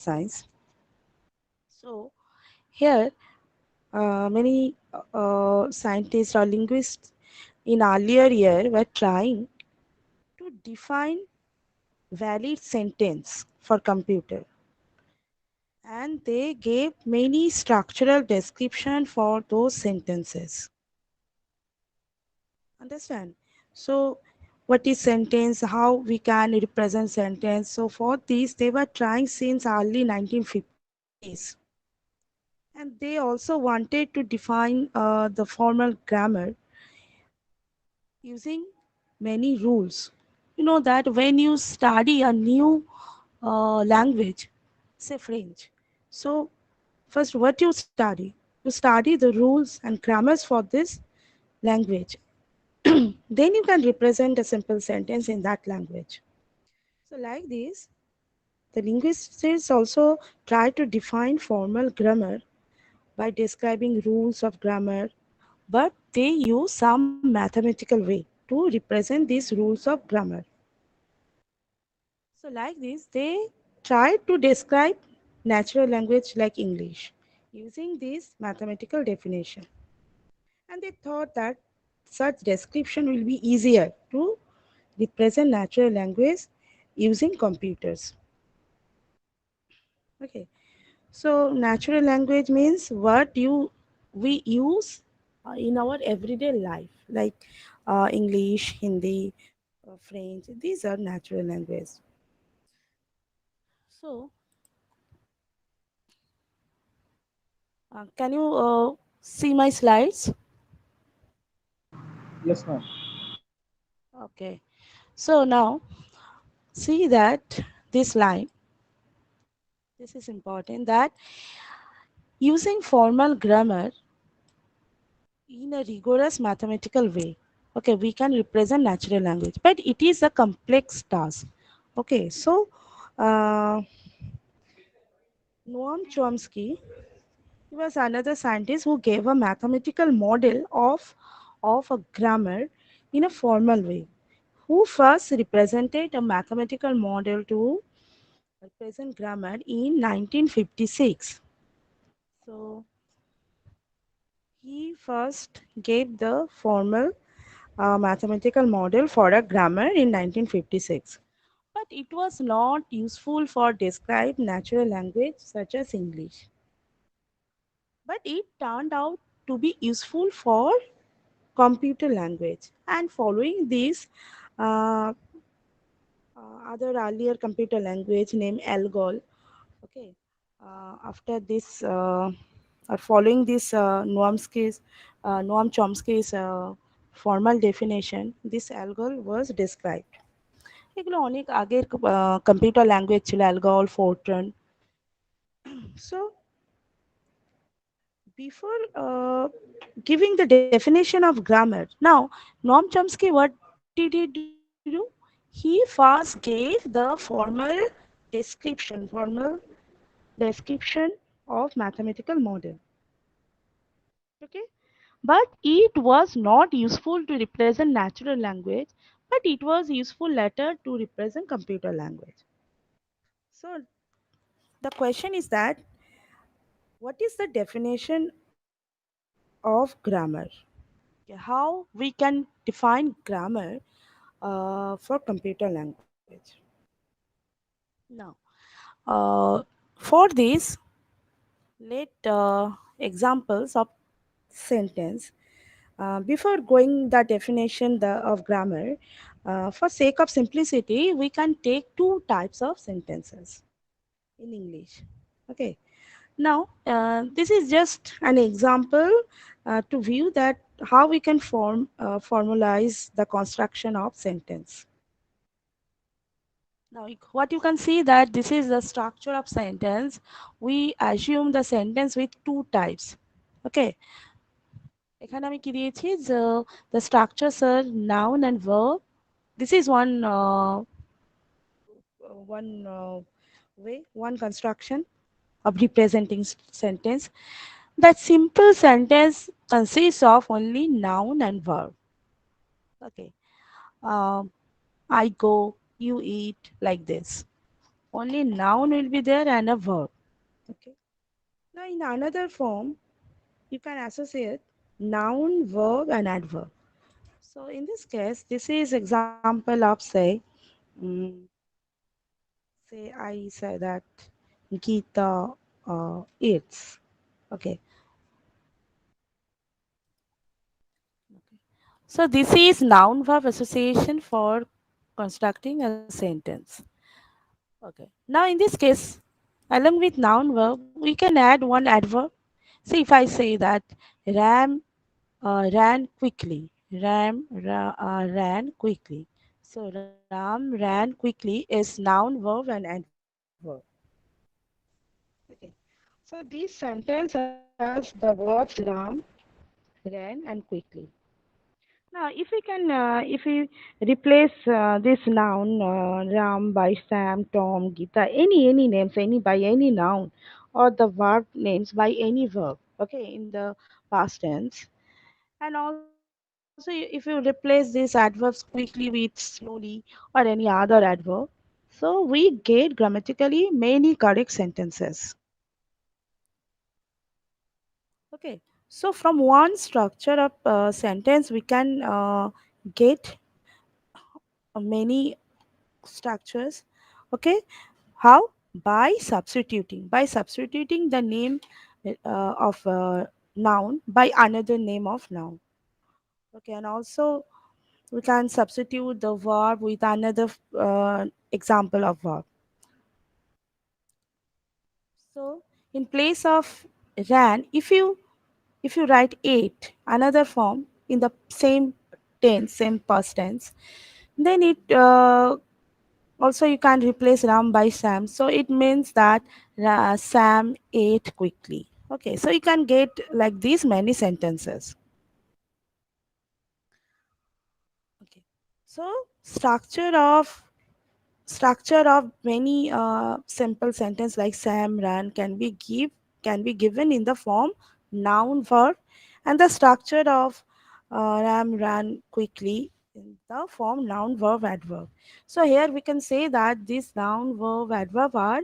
science. So here, many scientists or linguists in earlier year were trying to define valid sentence for computer, and they gave many structural description for those sentences. Understand? So what is sentence, how we can represent sentence. So for this they were trying since early 1950s, and they also wanted to define the formal grammar using many rules. You know that when you study a new language, say French, so first what you study, you study the rules and grammars for this language. Then you can represent a simple sentence in that language. So like this, the linguists also try to define formal grammar by describing rules of grammar, but they use some mathematical way to represent these rules of grammar. So like this, they try to describe natural language like English using this mathematical definition. And they thought that such description will be easier to represent natural language using computers. Okay, so natural language means what you we use in our everyday life, like English, Hindi, French. These are natural language. So, can you see my slides? Yes, ma'am. Okay. So now see that this line. This is important that using formal grammar in a rigorous mathematical way, okay, we can represent natural language, but it is a complex task. Okay, so uh, Noam Chomsky, he was another scientist who gave a mathematical model of a grammar in a formal way, who first represented a mathematical model to represent grammar in 1956. So he first gave the formal mathematical model for a grammar in 1956. But it was not useful for describe natural language such as English. But it turned out to be useful for computer language. And following this, uh, other earlier computer language named Algol. Okay, after this, or following this Noam Chomsky's formal definition, this Algol was described. এগুলো অনেক আগের computer language ছিল ALGOL Fortran. So before giving the definition of grammar, now Noam Chomsky, what did he do? He first gave the formal formal description of mathematical model. Okay, but it was not useful to represent natural language, but it was useful later to represent computer language. So the question is that what is the definition of grammar? Okay, how we can define grammar for computer language? Now, uh, for this, let examples of sentence. Before going the definition of grammar, for sake of simplicity, we can take two types of sentences in English. Okay. Now, this is just an example to view that how we can formalize the construction of sentence. Now, what you can see that this is the structure of sentence. We assume the sentence with two types. Okay. এখানে আমি কি দিয়েছি যে the structures are noun and verb. This is one way, one construction of representing sentence. That simple sentence consists of only noun and verb. Okay. Um, I go, you eat, like this. Only noun will be there and a verb. Okay. Now in another form, you can associate noun, verb, and adverb. So in this case, this is example of say, mm, say I say that Gita eats. Okay. So this is noun verb association for constructing a sentence. Okay. Now in this case, along with noun verb, we can add one adverb. See if I say that Ram ran quickly. Ran quickly. So Ram ran quickly is noun, verb, and adverb. Okay. So this sentence has the words Ram ran and quickly. Now, if we replace this noun Ram by Sam, Tom, Gita, any names, any by any noun, or the verb names by any verb, okay, in the past tense, and also if you replace these adverbs quickly with slowly or any other adverb, so we get grammatically many correct sentences. Okay, so from one structure of sentence, we can get many structures. Okay, how? By substituting the name of noun by another name of noun. Okay, and also we can substitute the verb with another example of verb. So in place of ran, if you write ate, another form in the same tense, same past tense, then it also you can replace Ram by Sam. So it means that Sam ate quickly. Okay, so you can get like these many sentences. Okay, so structure of structure of many simple sentence like Sam ran can be given in the form noun verb, and the structure of Ram ran quickly in the form noun verb adverb. So here we can say that these noun verb adverb are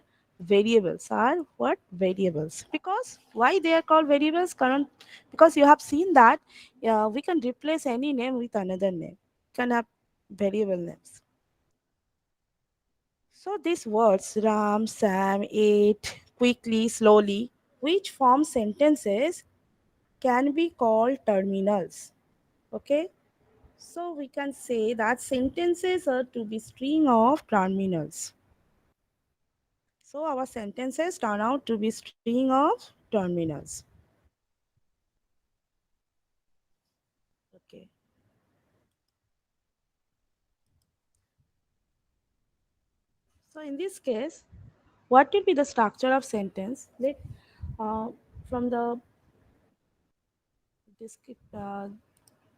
what variables, because why they are called variables current, because you have seen that we can replace any name with another name, can have variable names. So these words Ram, Sam, ate, quickly, slowly, which form sentences can be called terminals. Okay? So we can say that sentences are to be string of terminals. So our sentences turn out to be string of terminals. Okay. So in this case, what will be the structure of sentence? Uh, from the uh,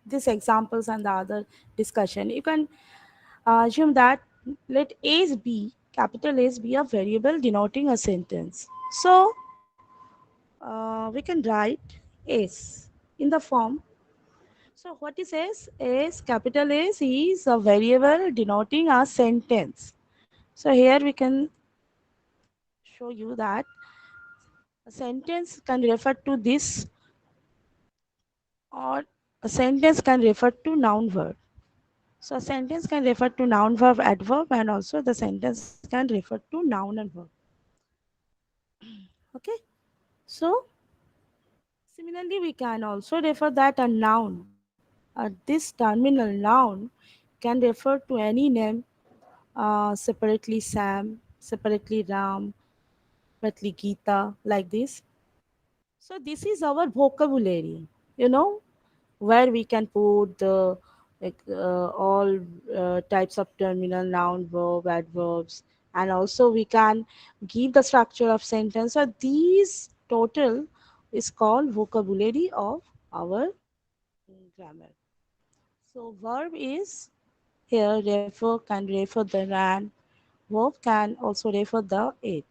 these examples and the other discussion, you can assume that let A's be, capital A's be a variable denoting a sentence. So we can write A's in the form. So what is S? S, capital S is a variable denoting a sentence. So here we can show you that a sentence can refer to this, or a sentence can refer to noun verb. So a sentence can refer to noun verb adverb, and also the sentence can refer to noun and verb. Okay. So similarly, we can also refer that a noun, this terminal noun, can refer to any name, separately Sam, separately Ram, separately Gita, like this. So this is our vocabulary, you know, where we can put the all types of terminal noun, verb, adverbs, and also we can give the structure of sentence. So these total is called vocabulary of our grammar. So verb is here refer, can refer the ran, verb can also refer the it.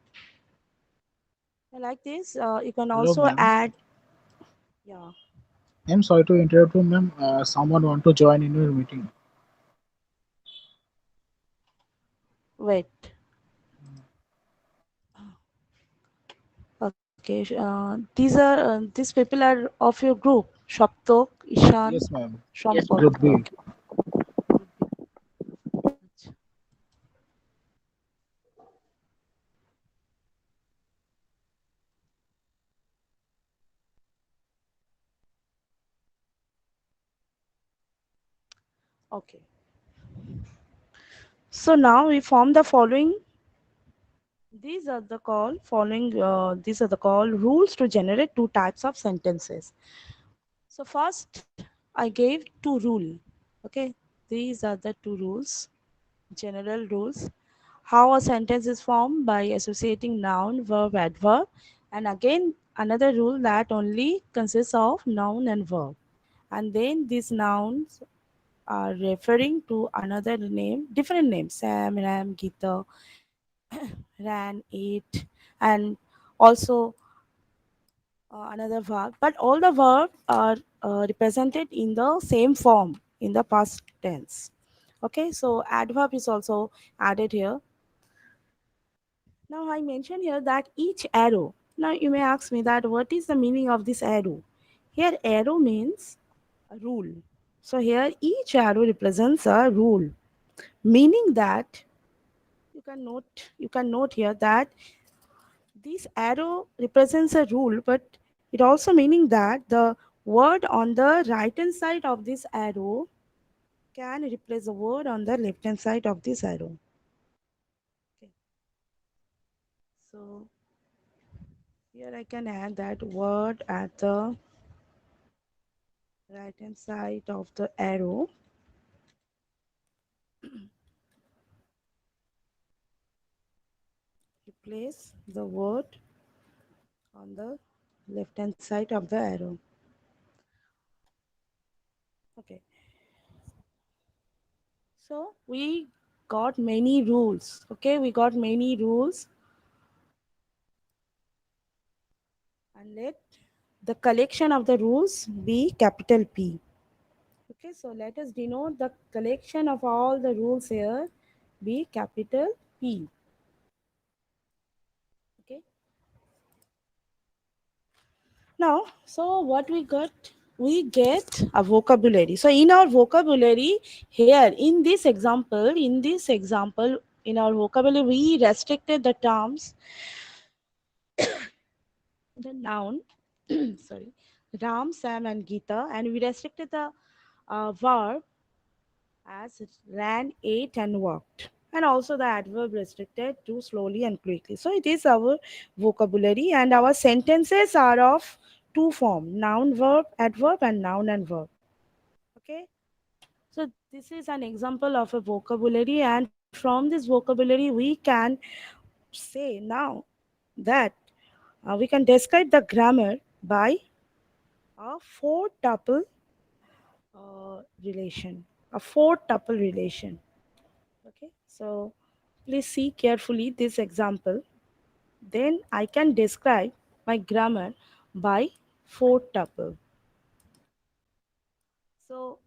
Like this, you can Hello, also ma'am. add, yeah, I'm sorry to interrupt you, ma'am. Someone want to join in your meeting. wait. Okay, these people are of your group. Shaptok, Ishan, Yes, ma'am. Shampal. Group B. Okay. Group B. Achha. Okay. So now we form the following. These are the call following. These are the call rules to generate two types of sentences. So first, I gave two rule. Okay. These are the two rules. General rules. How a sentence is formed by associating noun, verb, adverb, and again another rule that only consists of noun and verb. And then these nouns are referring to another name, different names: Sam, Ram, Gita, ran, ate, and also another verb. But all the verbs are represented in the same form in the past tense. Okay, so adverb is also added here. Now I mentioned here that each arrow. Now you may ask me that what is the meaning of this arrow? Here arrow means a rule. So here each arrow represents a rule, meaning that you can note here that this arrow represents a rule, but it also meaning that the word on the right hand side of this arrow can replace the word on the left hand side of this arrow. Okay. So here I can add that word at the right hand side of the arrow replace the word on the left hand side of the arrow. Okay. So we got many rules. Okay, we got many rules, and let the collection of the rules be capital P. Okay, so let us denote the collection of all the rules here be capital P. Okay. Now, so what we got? We get a vocabulary. So in our vocabulary here, in our vocabulary, we restricted the terms, the noun, sorry, Ram, Sam, and Gita, and we restricted the verb as ran, ate, and walked. And also the adverb restricted to slowly and quickly. So it is our vocabulary, and our sentences are of two form: noun, verb, adverb, and noun and verb. Okay. So this is an example of a vocabulary, and from this vocabulary we can say now that we can describe the grammar by a four tuple relation. A four tuple relation. Okay, so please see carefully this example. Then I can describe my grammar by four tuple. So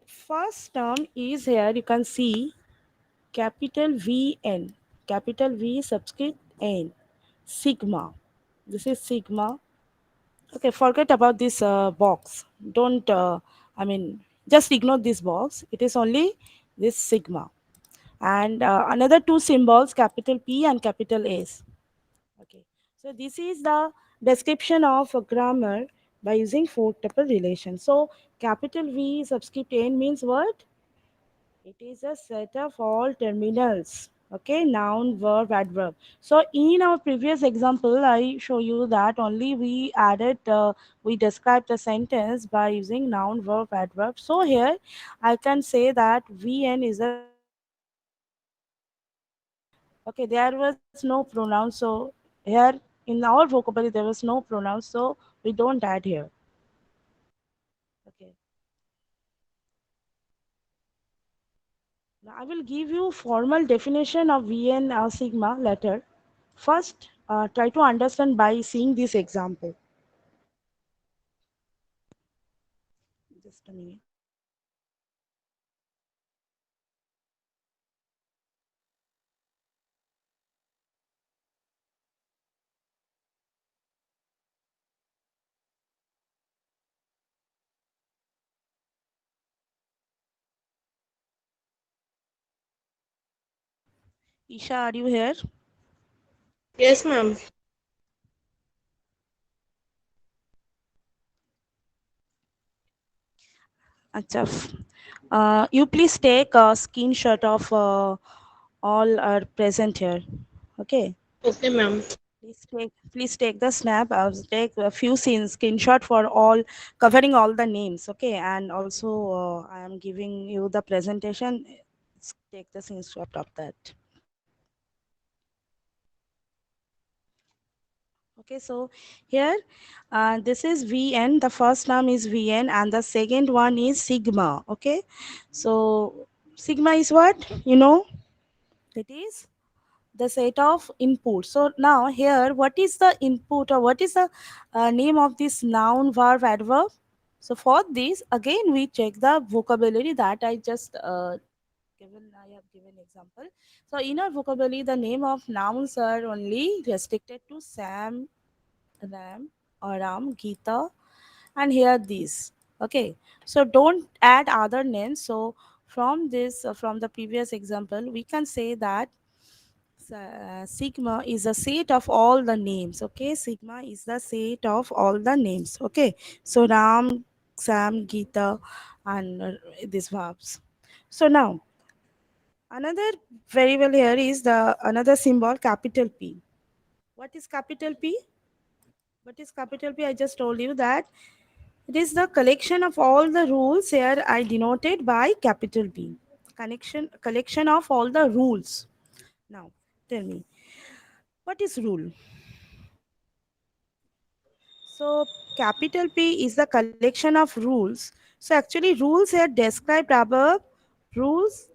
first term is here you can see capital VN, capital V subscript N, sigma. This is sigma. Okay, forget about this box. Don't, just ignore this box. It is only this sigma. And another two symbols, capital P and capital S. Okay, so this is the description of a grammar by using four tuple relation. So capital V subscript N means what? It is a set of all terminals. Okay, noun, verb, adverb. So in our previous example, I show you that only we described the sentence by using noun, verb, adverb. So here I can say that VN is a set of all terminals. Okay, there was no pronoun. So here in our vocabulary there was no pronoun. So we don't add here. Okay. Now I will give you formal definition of VN sigma later. First, try to understand by seeing this example. Just a minute. Isha, are you here? Yes, ma'am. Acha. You please take a screenshot of all are present here. Okay. Okay, ma'am. Please take the snap. I'll take a few scenes screenshot for all covering all the names. Okay, and also I am giving you the presentation. Take the screenshot of that. Okay, so here this is Vn. The first term is Vn, and the second one is sigma. Okay, so sigma is what you know. It is the set of input. So now here, what is the input or what is the name of this noun, verb, adverb? So for this, again we check the vocabulary that I have given example. So in our vocabulary, the name of nouns are only restricted to Sam, Ram, or Ram, Gita, and here these. Okay, so don't add other names. So from this, from the previous example, we can say that sigma is a set of all the names. Okay, sigma is the set of all the names. Okay, so Ram, Sam, Gita, and these verbs. So now another variable here is the another symbol, capital P. What is capital P? What is capital P? I just told you that it is the collection of all the rules here I denoted by capital P. Collection of all the rules. Now tell me, what is rule? So capital P is the collection of rules. So actually rules here described above. Rules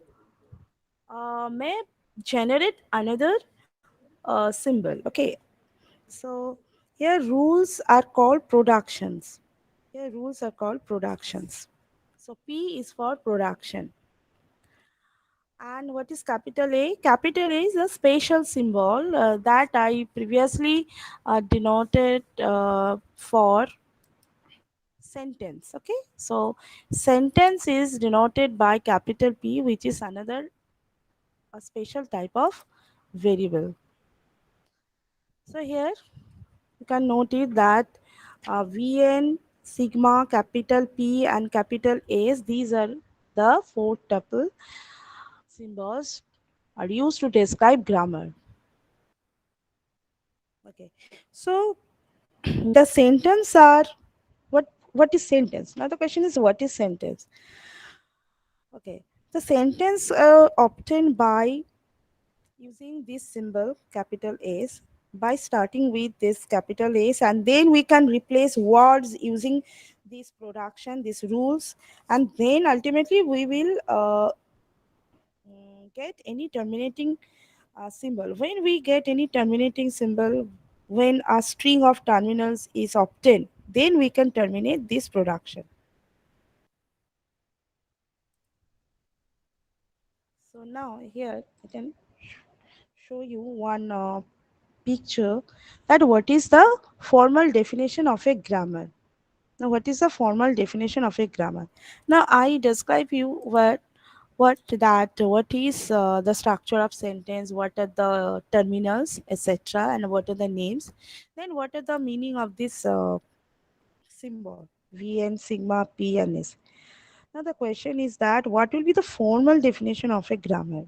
may generate another symbol. Okay. So here rules are called productions. Here rules are called productions. So P is for production. And what is capital A? Capital A is a spatial symbol that I previously denoted for sentence. Okay, so sentence is denoted by capital P, which is another a special type of variable. So here you can notice that Vn, sigma, capital P, and capital A's, these are the four tuple symbols are used to describe grammar. Okay, so the sentence are what? What is sentence? Now the question is, what is sentence? Okay, the sentence obtained by using this symbol capital S, by starting with this capital S, and then we can replace words using this production, these rules, and then ultimately we will get any terminating symbol. When we get any terminating symbol, when a string of terminals is obtained, then we can terminate this production. So now here I can show you one picture that what is the formal definition of a grammar. Now what is the formal definition of a grammar? Now I describe you what is the structure of sentence, what are the terminals, etc., and what are the names, then what are the meaning of this symbol Vn, sigma, P, and S. Now the question is that what will be the formal definition of a grammar?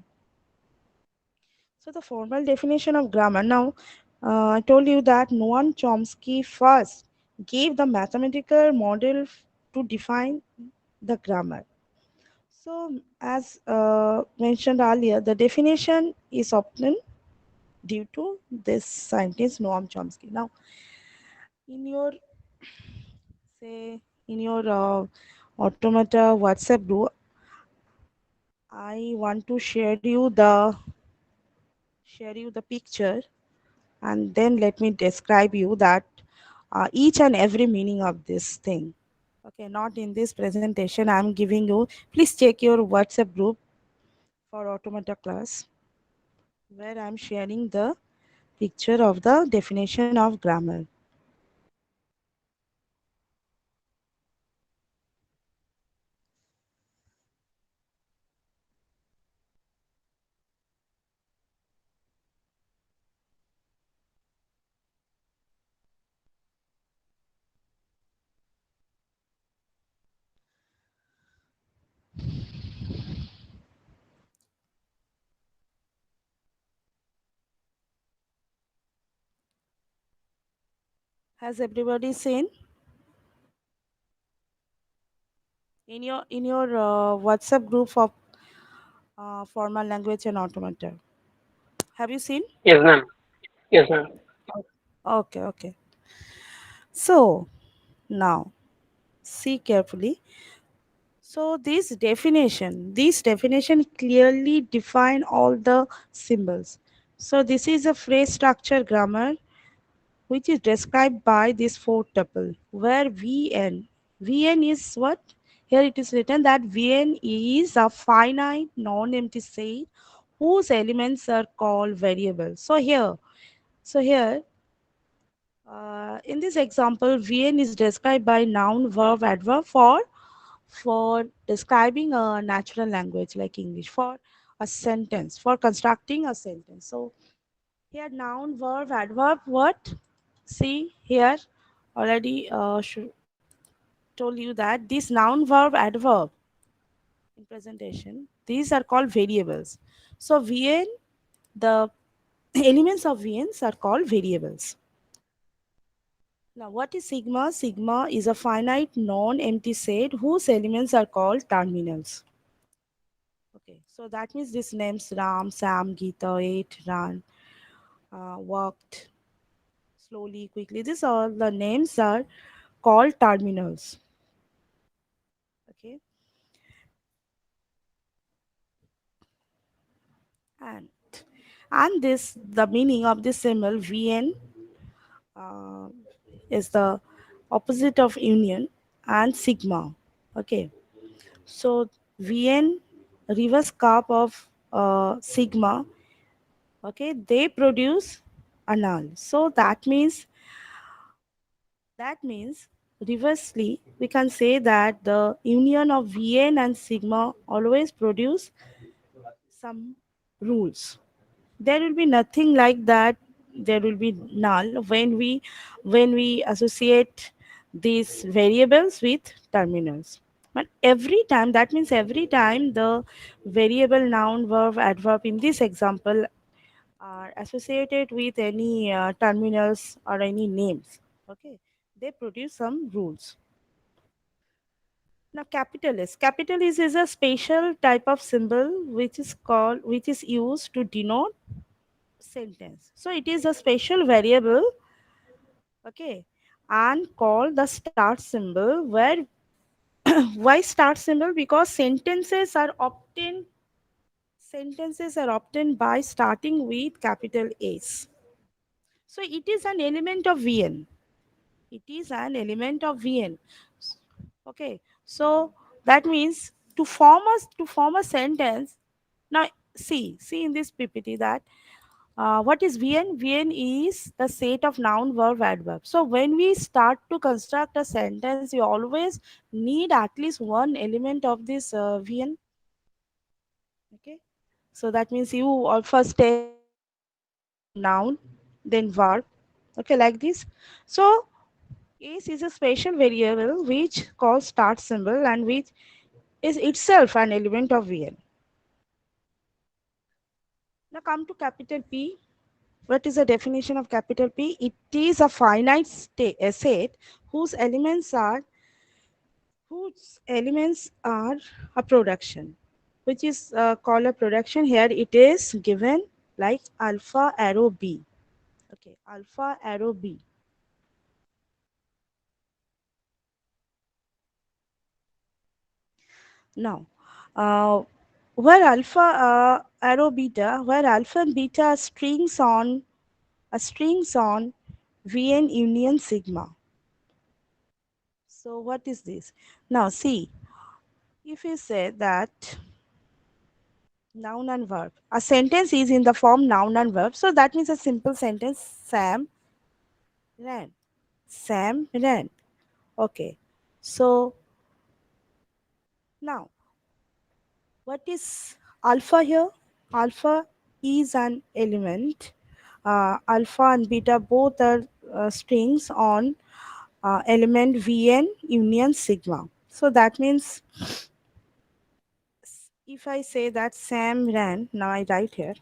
So the formal definition of grammar. Now, I told you that Noam Chomsky first gave the mathematical model to define the grammar. So, as mentioned earlier, the definition is obtained due to this scientist Noam Chomsky. Now, in your say in your Automata WhatsApp group, I want to share you the picture, and then let me describe you that each and every meaning of this thing. Okay, not in this presentation I'm giving you. Please check your WhatsApp group for Automata class, where I'm sharing the picture of the definition of grammar. Has everybody seen in your WhatsApp group of formal language and automata? Have you seen? Yes, ma'am. Yes, ma'am. Okay, okay. So now see carefully. So this definition clearly define all the symbols. So this is a phrase structure grammar which is described by this four tuple where Vn is what? Here it is written that Vn is a finite non-empty set whose elements are called variables. So here in this example, Vn is described by noun, verb, adverb for describing a natural language like English, for a sentence, for constructing a sentence. So here noun, verb, adverb, what? See here already told you that this noun, verb, adverb in presentation, these are called variables. So Vn, the elements of Vns are called variables. Now, what is sigma? Sigma is a finite non-empty set whose elements are called terminals. Okay, so that means these names Ram, Sam, Geeta, ate, ran, walked slowly, quickly. These all the names are called terminals. Okay, and this the meaning of this symbol Vn uh, is the opposite of union and sigma. Okay, so Vn reverse cup of sigma, okay, they produce a null. So that means reversely we can say that the union of Vn and sigma always produce some rules. There will be nothing like that, there will be null when we associate these variables with terminals. But every time, that means every time the variable noun verb adverb in this example are associated with any terminals or any names, okay, they produce some rules. Now capital is a special type of symbol which is used to denote sentence. So it is a special variable, okay, and called the start symbol where why start symbol? Because sentences are obtained by starting with capital S. So it is an element of Vn. It is an element of Vn. Okay. So that means to form a sentence. Now see in this PPT that what is Vn? Vn is the set of noun, verb, adverb. So when we start to construct a sentence, we always need at least one element of this Vn. Okay. So that means you first take noun, then verb. Okay, like this. So is a special variable which calls start symbol and which is itself an element of Vn. Now come to capital P. What is the definition of capital P? It is a finite set whose elements are a production, which is called a production. Here it is given like alpha arrow B. Okay, alpha arrow B. Now, uh, where alpha and beta are strings on Vn union sigma. So what is this? Now see, if you say that noun and verb, a sentence is in the form noun and verb, so that means a simple sentence: ran, Sam ran. Okay, so now what is alpha here? Alpha is an element. Alpha and beta both are strings on element Vn union sigma. So that means if I say that Sam ran, now I write here.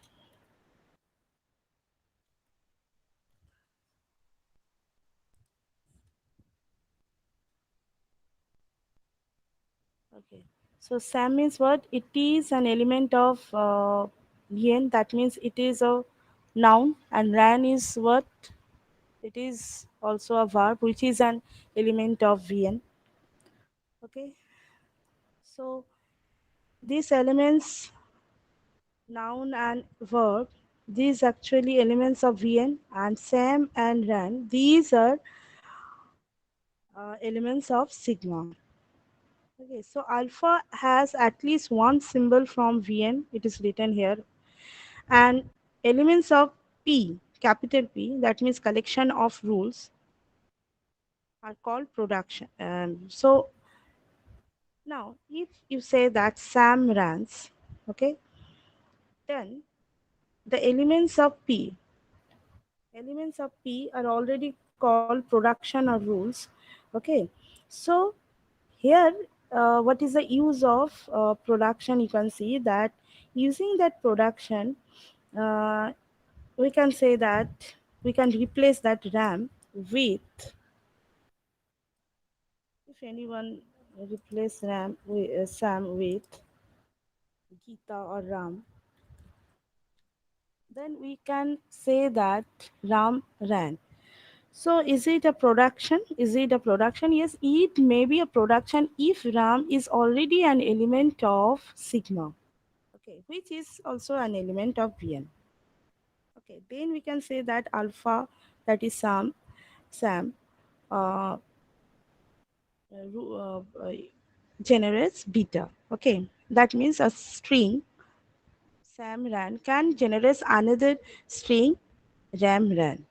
Okay. So Sam means what? It is an element of yen. That means it is a noun, and ran is what? It is also a verb, which is an element of vn. Okay. So these elements, noun and verb, these actually elements of vn and Sam and ran. These are elements of sigma. Okay, so alpha has at least one symbol from Vn, it is written here, and elements of P, capital P, that means collection of rules, are called production. So now, if you say that Sam runs, okay, then the elements of P are already called production or rules, okay. So here, what is the use of production? You can see that using that production, uh, we can say that we can replace that ram with, if anyone replace ram with sam with Gita or ram, then we can say that ram ran. So is it a production? Is it a production? Yes, it may be a production if ram is already an element of sigma, okay, which is also an element of Vn. Okay, then we can say that alpha, that is Sam, uh, generates beta. Okay, that means a string Sam ran can generate another string Ram ran.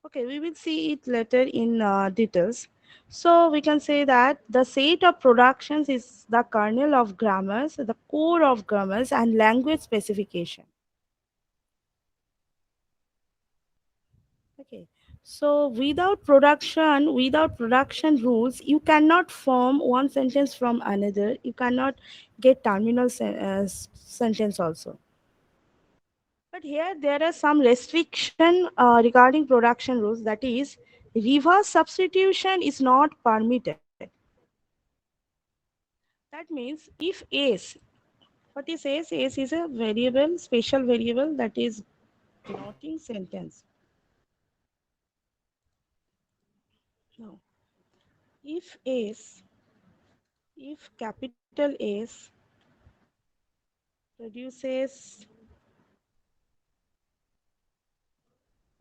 Okay, we will see it later in details. So we can say that the set of productions is the kernel of grammars, the core of grammars and language specification. Okay. So without production rules, you cannot form one sentence from another. You cannot get terminal sentence also. But here there are some restriction regarding production rules. That is, reverse substitution is not permitted. That means if s, what is s? S is a variable, special variable that is denoting sentence. Now, if s, if capital S produces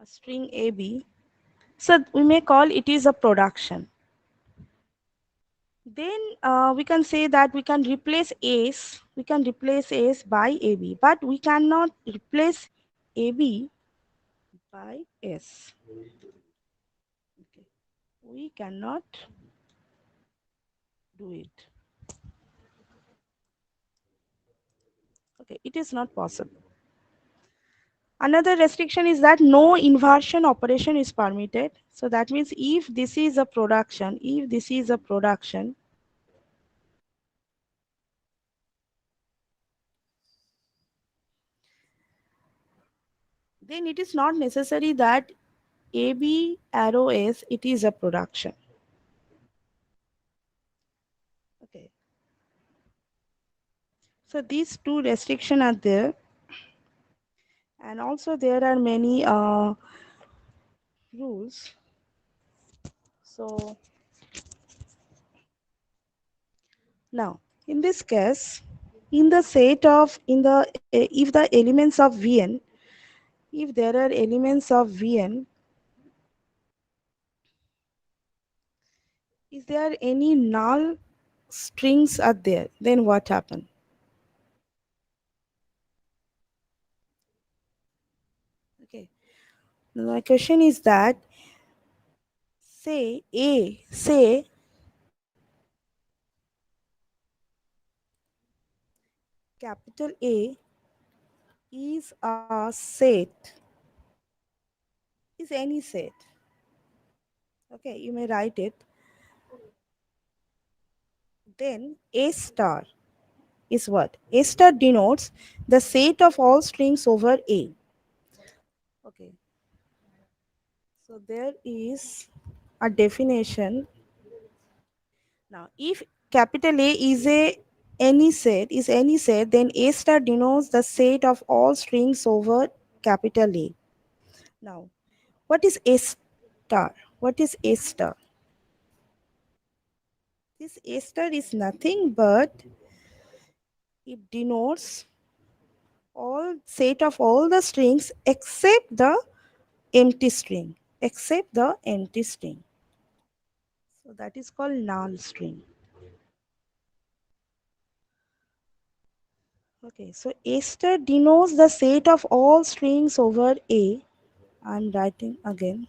a string AB, so we may call it is a production. Then we can say that we can replace S by AB, but we cannot replace AB by S. Okay. We cannot do it. Okay, it is not possible. Another restriction is that no inversion operation is permitted. So that means if this is a production, then it is not necessary that AB arrow S, it is a production. Okay. So these two restrictions are there, and also there are many rules. So now in this case, in the set of in the if the elements of Vn, if there are elements of Vn, is there any null strings are there? Then what happen? Okay. Now my question is that say capital A is a set, is any set. Okay, you may write it. Then A star is what? A star denotes the set of all strings over A. Okay, so there is a definition. Now, if capital A is a any set, then A star denotes the set of all strings over capital A. Now, what is A star? What is A star? This A star is nothing but it denotes all set of all the strings except the empty string. Except the empty string. So that is called null string. Okay, so A star denotes the set of all strings over A. I'm writing again.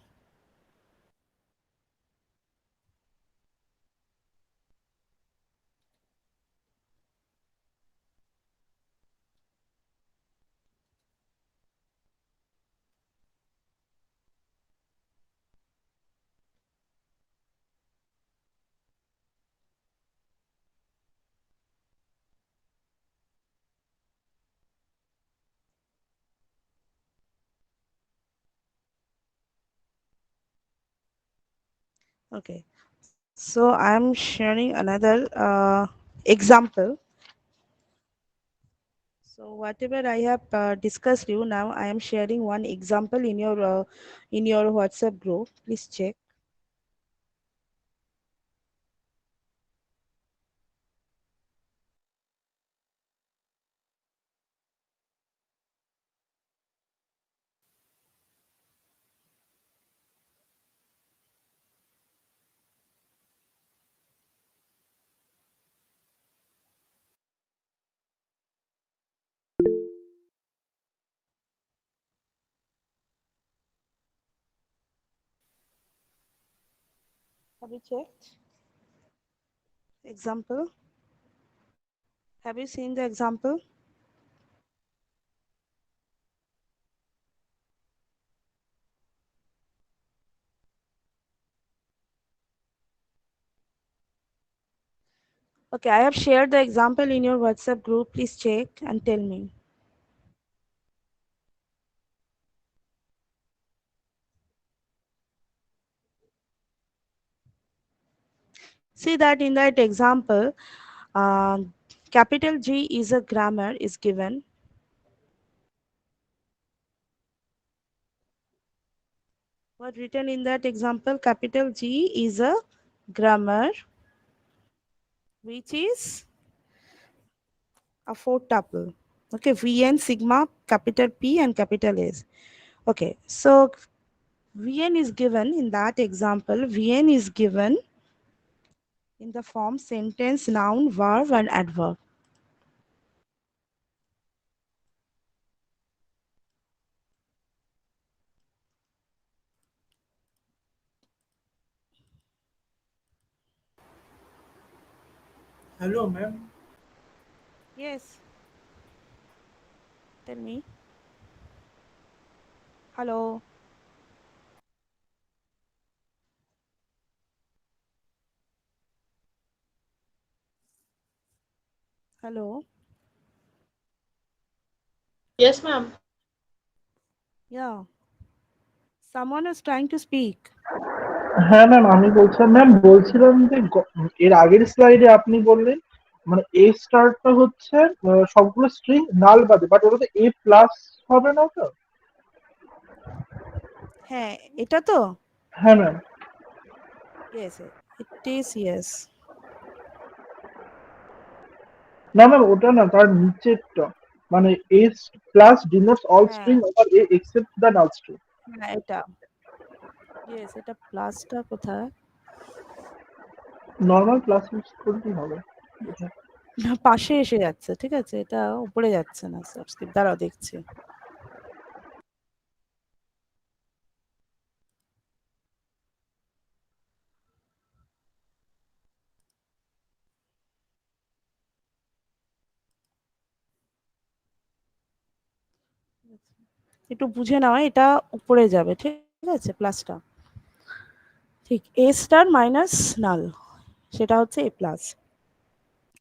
Okay, so I'm sharing another example. So whatever I have discussed you now, I am sharing one example in your WhatsApp group. Please check. Have you checked? Example. Have you seen the example? Okay, I have shared the example in your WhatsApp group. Please check and tell me. See that in that example, capital G is a grammar is given. What written in that example? Capital G is a grammar which is a four tuple. Okay, Vn sigma capital P and capital S. Okay, so Vn is given in that example. Vn is given in the form sentence, noun, verb, and adverb. Hello, ma'am. Yes, tell me. Hello, hello. Yes, ma'am. Yeah, someone is trying to speak. হ্যাঁ ma'am, আমি বলছিলাম ma'am, বলছিলাম যে এর আগের স্লাইডে আপনি বললেন মানে এ স্টারটা হচ্ছে সবগুলো স্ট্রিং নাল বাদে, বাট ওটা তো এ প্লাস হবে না ওটা? হ্যাঁ, এটা তো? হ্যাঁ ma'am. Yes, it is yes. না ম্যাম, ওটা না, তার নিচেরটা, মানে এ প্লাস ডিনোটস অল হ্যাঁ, string over a except the null string. হ্যাঁ এটা। Yes, এটা প্লাসটা কোথায়? নর্মাল প্লাস ইউজ করলেই হবে। না, পাশে এসে যাচ্ছে। ঠিক আছে, এটা উপরে যাচ্ছে না। সাবস্ক্রিপ্ট দাঁড়াও দেখছি। একটু বুঝে নাও, এটা উপরে যাবে। ঠিক আছে, প্লাসটা। ঠিক এ স্টার মাইনাস নাল, সেটা হচ্ছে এ প্লাস।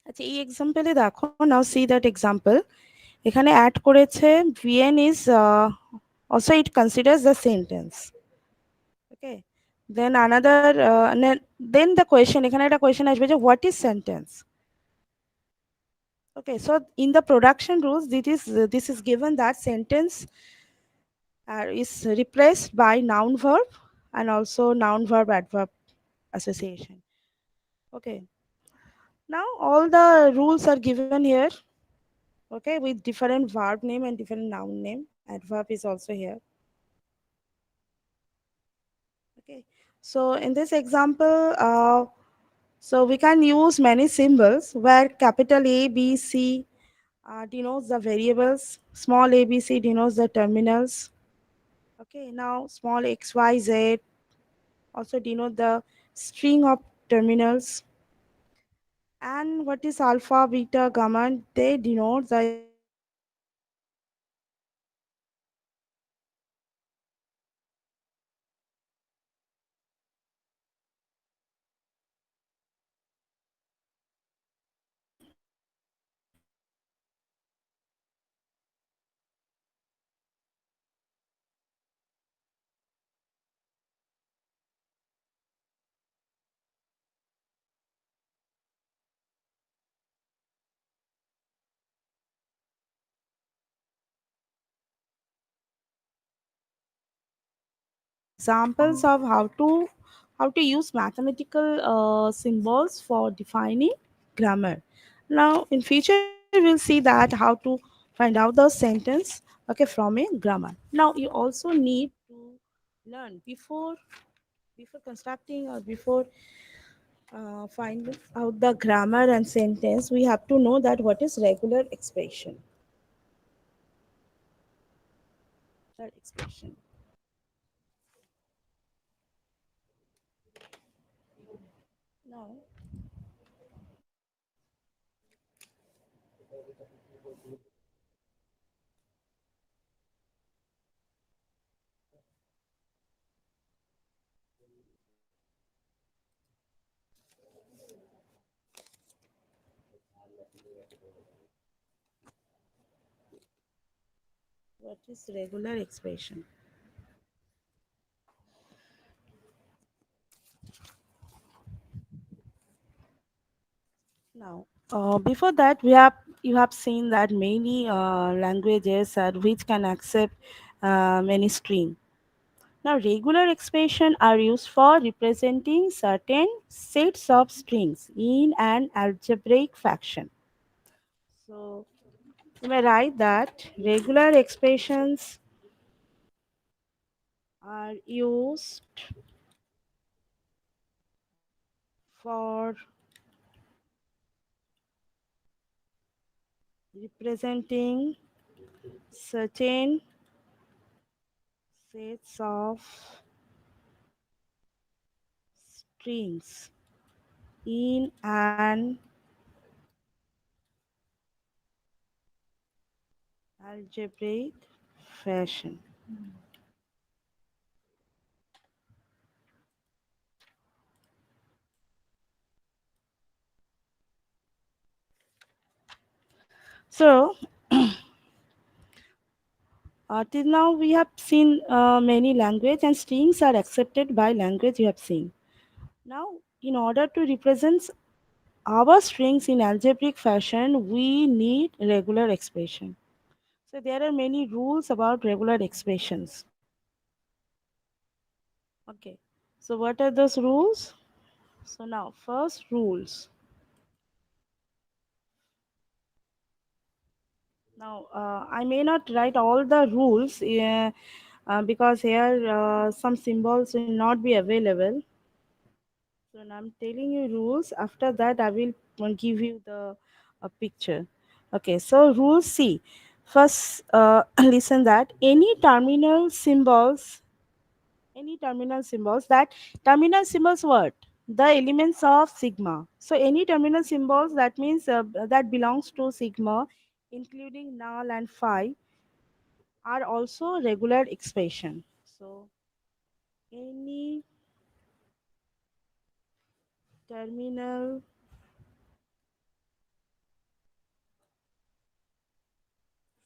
আচ্ছা, এই এক্সাম্পলে দেখো, নাও সি দ্যাট এক্সাম্পল। এখানে অ্যাড করেছে vn is also it considers the sentence. Okay, Then another, then the question, এখানে একটা question আসবে যে what is sentence? Okay, so in the production rules, this is given that sentence is replaced by noun verb and also noun verb adverb association. Okay, now all the rules are given here. Okay, with different verb name and different noun name. Adverb is also here. Okay, so in this example, so we can use many symbols where capital A, B, C denotes the variables, small a, B, C denotes the terminals. Okay, now small x, y, z also denote the string of terminals. And what is alpha, beta, gamma? They denote the string of terminals. Examples of how to use mathematical symbols for defining grammar. Now in future we'll see that how to find out the sentence, okay, from a grammar. Now you also need to learn before constructing or before finding out the grammar and sentence, we have to know that what is regular expression. Regular expression. Now, what is regular expression? Now, before that, we have you have seen that many languages which can accept many string. Now, regular expression are used for representing certain sets of strings in an algebraic fashion. So, you may write that regular expressions are used for representing certain sets of strings in an algebraic fashion. So, till now we have seen many language and strings are accepted by language you have seen. Now, in order to represent our strings in algebraic fashion, we need regular expression. So there are many rules about regular expressions. Okay. So what are those rules? So now, first rules. Now, I may not write all the rules because here some symbols will not be available. So now I'm telling you rules. After that, I will give you the picture. Okay, so rule C. First, listen that any terminal symbols that terminal symbols what? The elements of sigma. So any terminal symbols that means that belongs to sigma, including null and phi, are also regular expression. So any terminal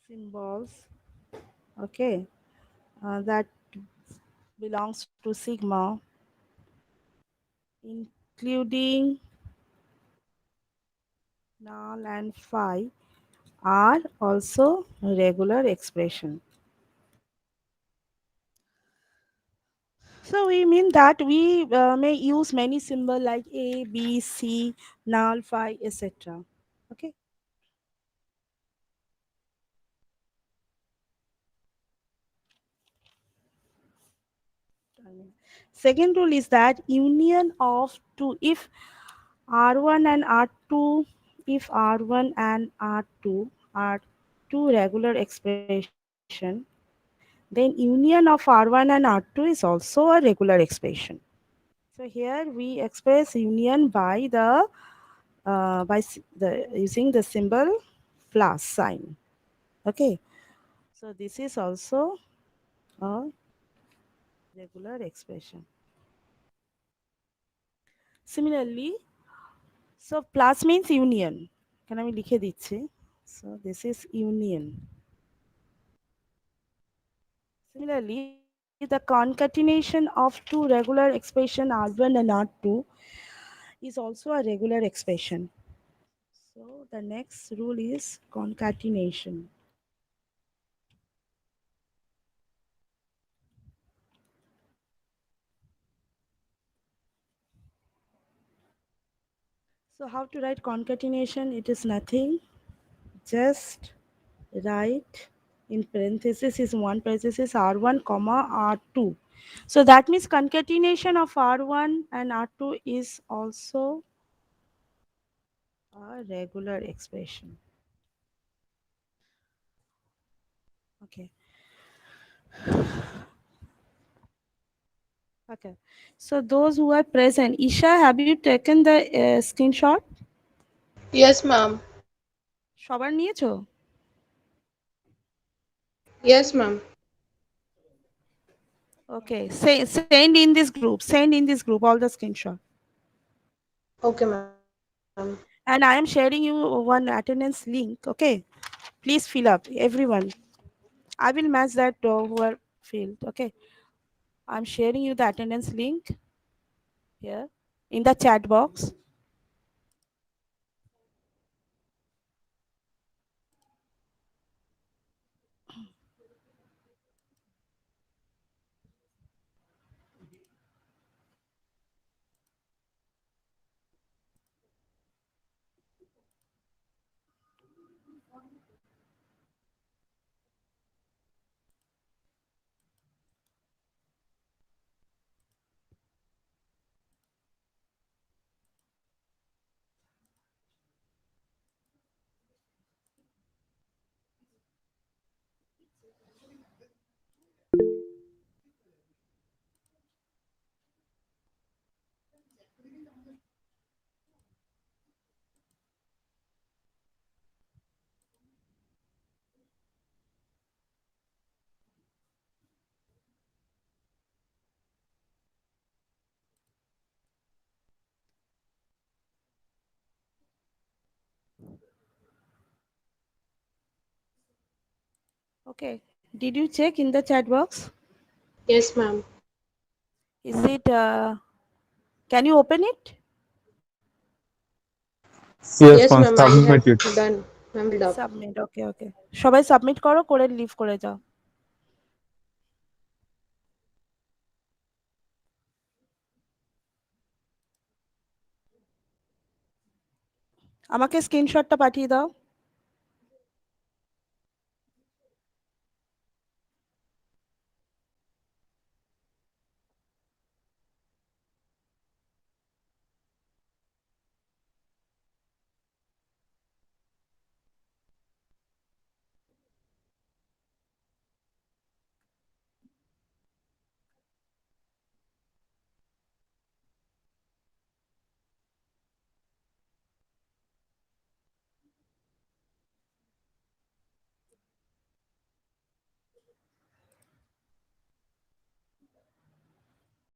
symbols, okay, that belongs to sigma including null and phi, are also regular expression. So we mean that we may use many symbol like A, B, C, null, phi, etc. Okay. Second rule is that union of two. If R1 and R2, if R1 and R2 are two regular expression, then union of R1 and R2 is also a regular expression. So here we express union by the using the symbol plus sign. Okay. So this is also a regular expression. Similarly, so plus means union. এখানে আমি লিখে দিচ্ছি. So this is union. Similarly, the concatenation of two regular expression R1 and R2 is also a regular expression. So the next rule is concatenation. So how to write concatenation? It is nothing. Just write in parenthesis is one parenthesis R1 comma R2. So that means concatenation of R1 and R2 is also a regular expression. Okay. Okay. So those who are present, Isha, have you taken the screenshot? Yes, ma'am. সবার নিয়েছো? Yes, ma'am. Okay. Send in this group. Send in this group all the screenshot. Okay, ma'am. And I am sharing you one attendance link. Okay. Please fill up, everyone. I will match that who are filled. Okay. I'm sharing you the attendance link here in the chat box. Okay. Did you check in the chat box? Yes, ma'am. Is it, can you open it? Yes, Yes, ma'am. ma'am. I Submit have it. done. Ma'am, filled up. Submit. Okay, okay. সবাই submit করো করে leave করে যাও. আমাকে স্ক্রিনশটটা পাঠিয়ে দাও.